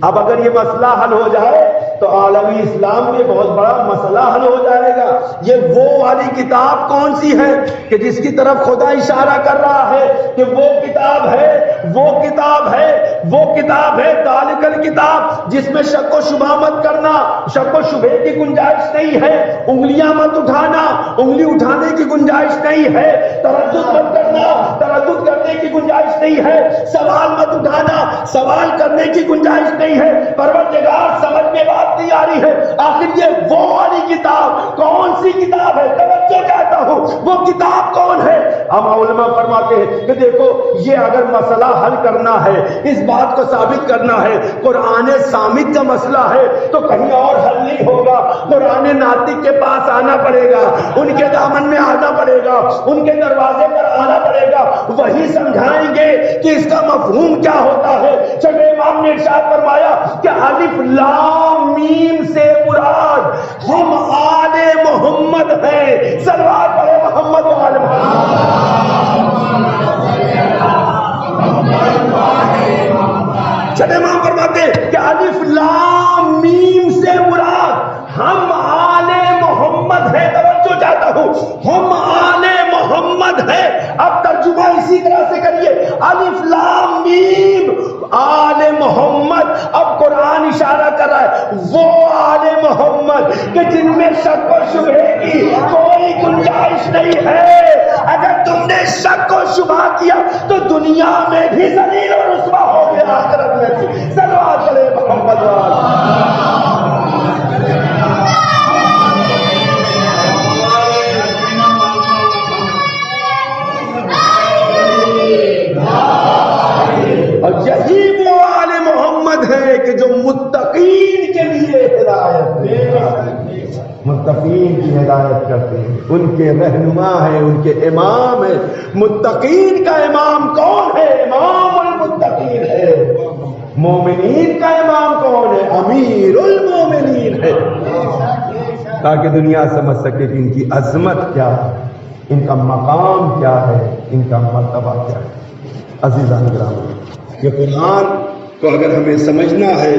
اب اگر یہ مسئلہ حل ہو جائے تو عالمی اسلام میں بہت بڑا مسئلہ حل ہو جائے گا۔ یہ وہ والی کتاب کون سی ہے کہ جس کی طرف خدا اشارہ کر رہا ہے کہ وہ کتاب ہے، وہ کتاب ہے، وہ کتاب ہے، ذالک الکتاب، جس میں شک و شبہ مت کرنا، شک و شبہ کی گنجائش نہیں ہے، انگلیاں مت اٹھانا، انگلی اٹھانے گھبرانے کی گنجائش نہیں ہے، تردد مت کرنا، تردد کرنے کی گنجائش نہیں ہے، سوال مت اٹھانا، سوال کرنے کی گنجائش نہیں ہے۔ پروردگار سمجھ میں بات نہیں آ رہی ہے، آخر یہ وہ والی کتاب کون سی کتاب ہے؟ توجہ چاہتا ہوں، وہ کتاب کون ہے؟ ہم علماء فرماتے ہیں کہ دیکھو یہ اگر مسئلہ حل کرنا ہے، اس بات کو ثابت کرنا ہے قرآن صامت کا مسئلہ ہے تو کہیں اور حل نہیں ہوگا، قرآن ناطق کے پاس آنا پڑے گا، ان کے دامن میں آنا پڑے گا، ان کے دروازے پر آنا پڑے گا، وہی سمجھائیں گے کہ اس کا مفہوم کیا ہوتا ہے۔ چھٹے امام نے ارشاد فرمایا کہ الف لام میم سے مراد ہم آل محمد ہیں، صلوات پڑھے محمد و آل محمد۔ چھٹے امام فرماتے ہیں کہ الف لام میم سے مراد ہم آل محمد ہیں، توجہ چاہتا ہوں، ہم آل محمد ہیں۔ اب ترجمہ اسی طرح سے کریے، الف لام میم آل محمد۔ اب قرآن اشارہ کر رہا ہے وہ آل محمد کہ جن میں شک و شبہے کی کوئی گنجائش نہیں ہے۔ اگر تم نے شک و شبہ کیا تو دنیا میں بھی ذلیل و رسوا ہو گیا، آخرت میں بھی۔ صلوات علیہ محمد وآلہ۔ اور یہی وہ آل محمد ہے کہ جو متقین کے لیے ہدایت ہے، متقین کی ہدایت کرتے ہیں، ان کے رہنما ہے، ان کے امام ہے۔ متقین کا امام کون ہے؟ امام المتقین ہے۔ مومنین کا امام کون ہے؟ امیر المومنین ہے، تاکہ دنیا سمجھ سکے کہ ان کی عظمت کیا ہے، ان کا مقام کیا ہے، ان کا مرتبہ کیا ہے۔ عزیزان گرامی، یہ قرآن کو اگر ہمیں سمجھنا ہے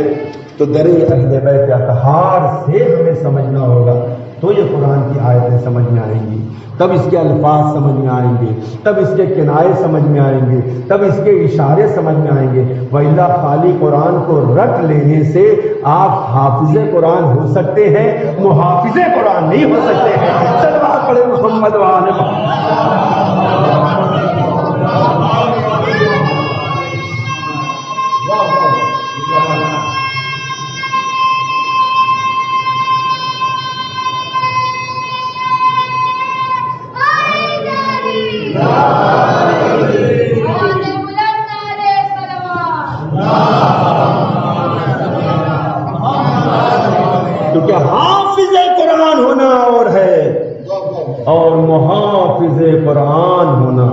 تو در اہل بیت اطہار سے ہمیں سمجھنا ہوگا، تو یہ قرآن کی آیتیں سمجھ میں آئیں گی، تب اس کے الفاظ سمجھ میں آئیں گے، تب اس کے کنائے سمجھ میں آئیں گے، تب اس کے اشارے سمجھ میں آئیں گے۔ وَإِلَّا خالی قرآن کو رٹ لینے سے آپ حافظ قرآن ہو سکتے ہیں، محافظ قرآن نہیں ہو سکتے ہیں۔ صلوات پڑھے محمد وآل محمد۔ کیونکہ حافظ قرآن ہونا اور ہے اور محافظ قرآن ہونا،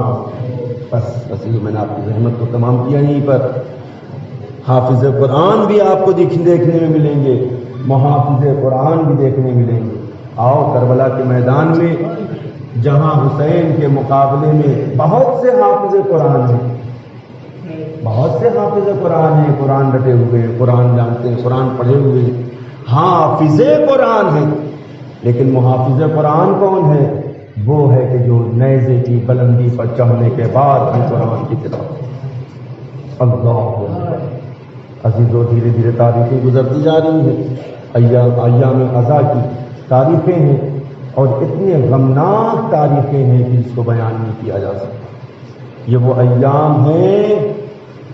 بس یہ میں نے آپ کی زحمت کو تمام کیا یہیں پر۔ حافظ قرآن بھی آپ کو دیکھنے میں ملیں گے، محافظ قرآن بھی دیکھنے ملیں گے۔ آؤ کربلا کے میدان میں، جہاں حسین کے مقابلے میں بہت سے حافظ قرآن ہیں، بہت سے حافظ قرآن ہیں، قرآن رٹے ہوئے، قرآن جانتے ہیں، قرآن پڑھے ہوئے، حافظ قرآن ہے، لیکن محافظ قرآن کون ہے؟ وہ ہے کہ جو نیزے کی بلندی پر چڑھنے کے بعد بھی قرآن کی تلاوت۔ اللہ عزیزو، دھیرے دھیرے تاریخیں گزرتی جا رہی ہیں، ایام عزا کی تاریخیں ہیں، اور اتنی غمناک تاریخیں ہیں کہ اس کو بیان نہیں کیا جا سکتا۔ یہ وہ ایام ہیں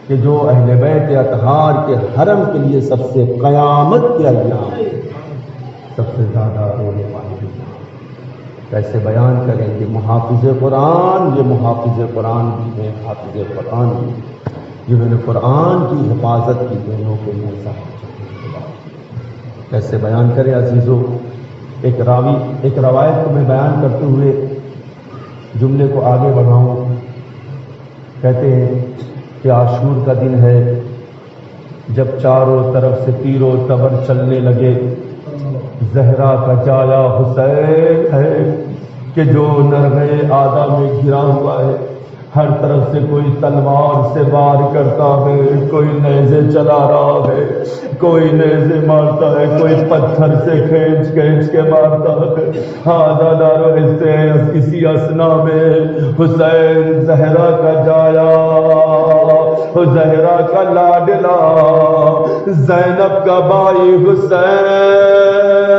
کہ جو اہل بیت اطہار کے حرم کے لیے سب سے قیامت کے ایام، سب سے زیادہ رونے والے ایام۔ کیسے بیان کریں کہ محافظ قرآن، یہ محافظ قرآن بھی ہیں، حافظ قرآن بھی، جنہوں نے قرآن کی حفاظت کی دونوں کے لیے کیسے بیان کریں عزیزو۔ ایک روایت کو میں بیان کرتے ہوئے جملے کو آگے بڑھاؤں۔ کہتے ہیں کہ عاشور کا دن ہے، جب چاروں طرف سے تیر و تبر چلنے لگے، زہرا کا جایا حسین ہے کہ جو نرغے آدھا میں گھرا ہوا ہے، ہر طرف سے کوئی تلوار سے وار کرتا ہے، کوئی نیزے چلا رہا ہے، کوئی نیزے مارتا ہے، کوئی پتھر سے کھینچ کے مارتا ہے۔ ہاں دارو اسی اسنا میں حسین زہرا کا جایا، زہرا کا لاڈلا، زینب کا بھائی حسین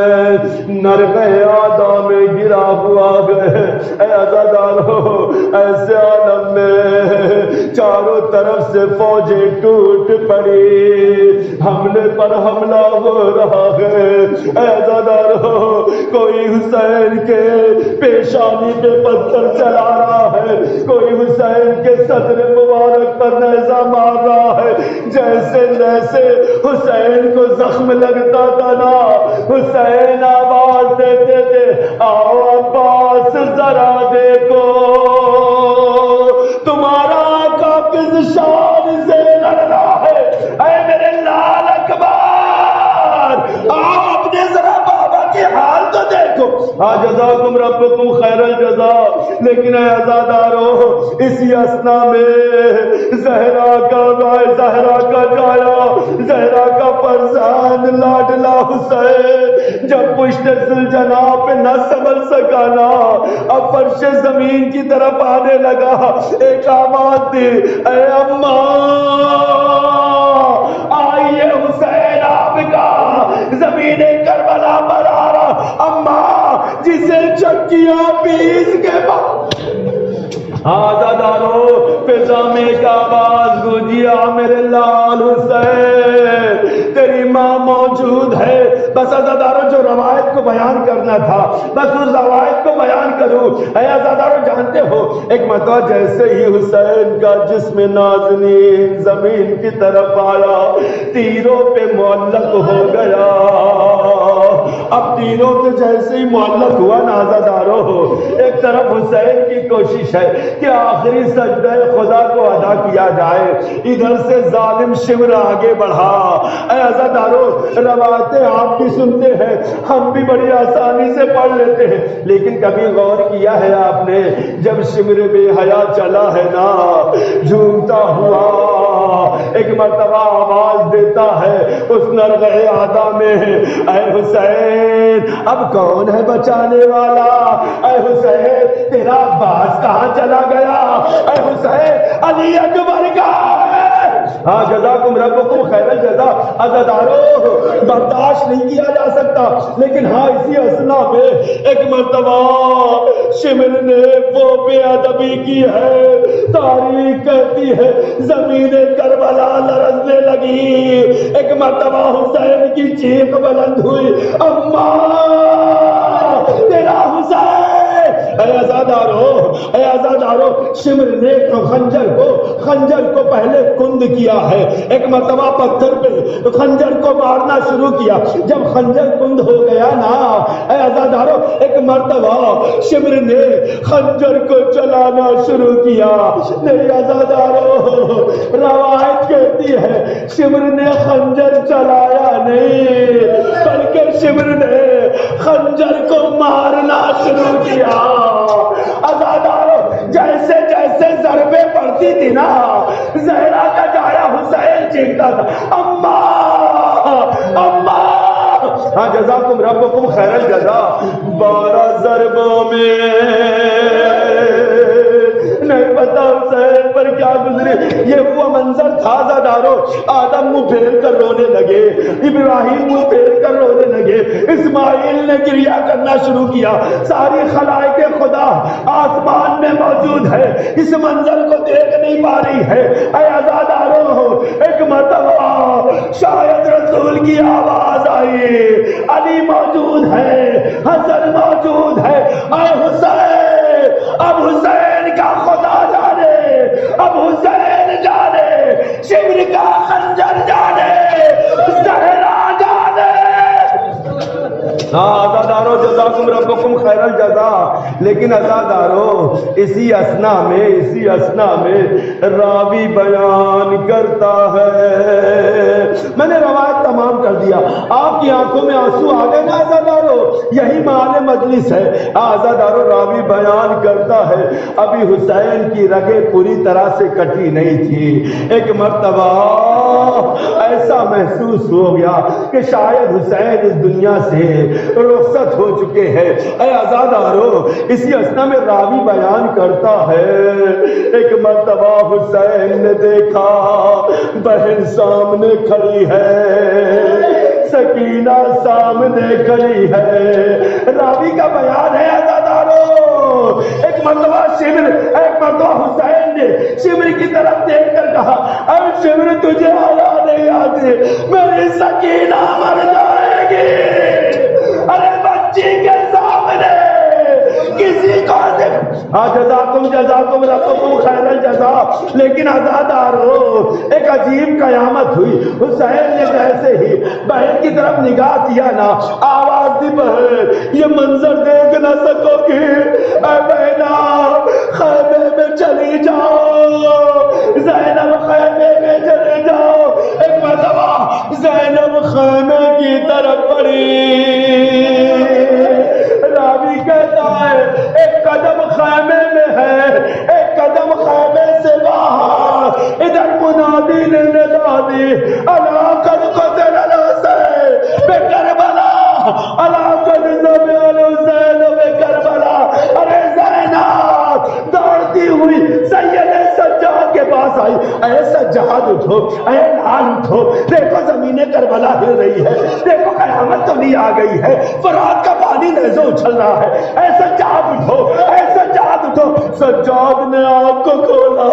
نرغے آدھا میں گرا ہوا ہے۔ اے عزادارو، ایسے عالم میں چاروں طرف سے فوجیں ٹوٹ پڑی، حملے پر حملہ ہو رہا ہے۔ اے عزادارو، کوئی حسین کے پیشانی پہ پتھر چلا رہا ہے، کوئی حسین کے صدر مبارک پر نیزہ مار رہا ہے۔ جیسے جیسے حسین کو زخم لگتا تھا نا، حسین آواز دیتے تھے، آؤ عباس ذرا دیکھو تمہارا آقا کس شان سے لڑ رہا ہے۔ اے میرے لال اکبر، آؤ اپنے ذرا بابا کے حال تو دیکھو۔ ہاں جزاکم ربکم خیر الجزا۔ لیکن اے عزادارو، اسی اسنا میں زہرا کا جایا، زہرا کا فرزند لاڈلا حسین جب پشت ذوالجناح پہ نہ سنبھل سکا نا، اب فرش زمین کی طرف آنے لگا، ایک آواز دی، اے اماں آئیے حسین آپ کا زمین کربلا پر آ رہا، اماں جسے چکیاں پیس کے آزادارو فضا میں ایک آواز گونجیا، میرے لال حسین تیری ماں موجود ہے۔ بس آزادارو جو روایت کو بیان کرنا تھا، بس اس روایت کو بیان کروں۔ اے آزادارو جانتے ہو، ایک مرتبہ جیسے ہی حسین کا جسم نازنین زمین کی طرف آیا، تیروں پہ معلق ہو گیا۔ اب تیروں پہ جیسے ہی معلق ہوا نا آزادارو، ایک طرف حسین کی کوشش ہے کہ آخری سجدہ خدا کو ادا کیا جائے، ادھر سے ظالم شمر آگے بڑھا۔ اے عزادارو، روایتیں آپ بھی سنتے ہیں، ہم بھی بڑی آسانی سے پڑھ لیتے ہیں، لیکن کبھی غور کیا ہے آپ نے، جب شمر بے حیا چلا ہے نا جھومتا ہوا، ایک مرتبہ آواز دیتا ہے اس نرغے آدھا میں، اے حسین اب کون ہے بچانے والا؟ اے حسین تیرا عباس کہاں چلا گیا؟ اے حسین علی اکبر کہاں ہے؟ ہاں جزاکم ربکم خیر الجزا۔ عزادارو برداشت نہیں کیا جا سکتا، لیکن ہاں اسی اسنا میں ایک مرتبہ شمر نے وہ بے ادبی کی ہے، تاریخ کہتی ہے زمین کربلا لرزنے لگی، ایک مرتبہ حسین کی چیخ بلند ہوئی، اماں تیرا حسین۔ اے عزادارو شمر نے خنجر کو پہلے کند کیا ہے، ایک مرتبہ پتھر پہ خنجر کو مارنا شروع کیا، جب خنجر کند ہو گیا نا اے عزادارو، ایک مرتبہ شمر نے خنجر کو چلانا شروع کیا۔ نہیں عزادارو، روایت کہتی ہے شمر نے خنجر چلایا نہیں، بلکہ شمر نے خنجر کو مارنا شروع کیا۔ عزادارو جیسے جیسے ضربیں پڑتی تھی نا، زہرا کا جایا حسین چیختا تھا، اماں اماں۔ ہاں جزاکم ربکم خیر الجزا۔ 12 ضربوں میں نہیں پتا حسین پر کیا گزری، یہ وہ منظر تھا عزادارو، آدم منہ پھیر کر رونے لگے، ابراہیم منہ پھیر کر رونے لگے، اسماعیل نے گریہ کرنا شروع کیا، ساری خلائق خدا آسمان میں موجود ہے، اس منظر کو دیکھ نہیں پا رہی ہے۔ اے عزادارو ایک مرتبہ شاید رسول کی آواز آئی، علی موجود ہے، حسن موجود ہے، اے حسین اب حسین کا خدا جانے، اب حسین جانے، شمر کا خنجر جانے، زہرا جانے۔ عزادارو جزاکم ربکم خیر الجزا۔ لیکن عزادارو اسی اسنا میں راوی بیان کرتا ہے، میں نے روایت تمام کر دیا، آپ کی آنکھوں میں آنسو آ گئے نا عزادارو، یہی مال مجلس ہے۔ عزادارو راوی بیان کرتا ہے ابھی حسین کی رگیں پوری طرح سے کٹی نہیں تھی، ایک مرتبہ ایسا محسوس ہو گیا کہ شاید حسین اس دنیا سے رخصت ہو چکے ہیں۔ اے عزادارو اسی اسنا میں راوی بیان کرتا ہے، ایک مرتبہ حسین نے دیکھا بہن سامنے کھڑی ہے، سکینہ سامنے کھڑی ہے۔ راوی کا بیان ہے عزادارو، ایک مرتبہ شمر، ایک مرتبہ حسین نے شمر کی طرف دیکھ کر کہا اب شمر تجھے حیا نہیں آتی، میری سکینہ مر جائے گی۔ ارے بچی کے سامنے کسی کو جزاکم ربکم خیر الجزا۔ لیکن عزادارو ایک عجیب قیامت ہوئی۔ حسین نے جیسے ہی بہن کی طرف نگاہ کیا نا، آواز دی بہن یہ منظر دیکھ نہ سکو گی، اے بہنا خیمے میں چلی جاؤ، زینب خیمے میں چلے جاؤ۔ ایک مرتبہ زینب خیمے کی طرف بڑھی، راوی کہتا ہے ایک قدم خیمے میں ہے، ایک قدم خیمے سے باہر، ادھر منادی نے ندا دی الا قد قتل الحسین بکربلا، الا قد ذبح الحسین بکربلا۔ ارے زینب دوڑتی ہوئی سید سجاد کے پاس آئی، اے سجاد اٹھو، اے لال اٹھو، دیکھو زمین کربلا ہل رہی ہے، دیکھو قیامت تو نہیں آ گئی ہے، فرات کا پانی نیزوں اچھل رہا ہے، اے سجاد اٹھو، اے سجاد اٹھو۔ سجاد نے آنکھ کو کھولا،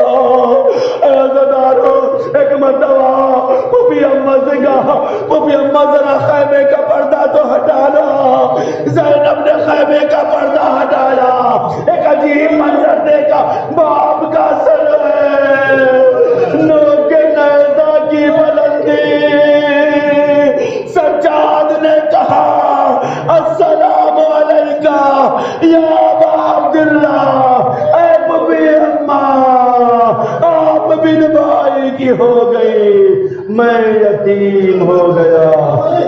اے عزادارو ایک مرتبہ پھوپھی اماں سے کہا پھوپھی اماں ذرا خیمے کا پردہ تو ہٹانا۔ زینب نے خیمے کا پردہ ہٹایا، ایک عجیب منظر دیکھا، باپ کا سر ہے، نوک نیزہ کی بلندی۔ سجاد نے کہا السلام علیکہ یا ابا عبداللہ، اے پھوپھی اماں آپ بن بھائی کی ہو گئی، میں یتیم ہو گیا،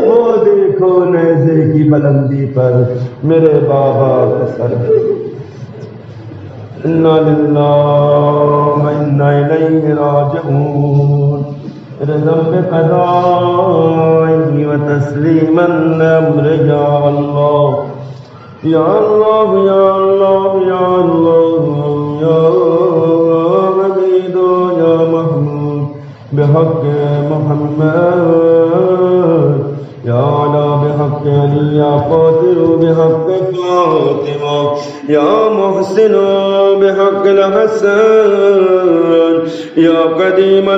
وہ دیکھو نیزے کی بلندی پر میرے بابا کا سر ہے۔ انا للہ و انا الیہ راجعون۔ رضم قضائی و تسلیما امر یا اللہ یا اللہ یا اللہ یا اللہ یا حمید یا محمود بحق محمد یا علا بحق علی یا قادر بحق فاطمہ یا محسن بحق الحسن یا قدیم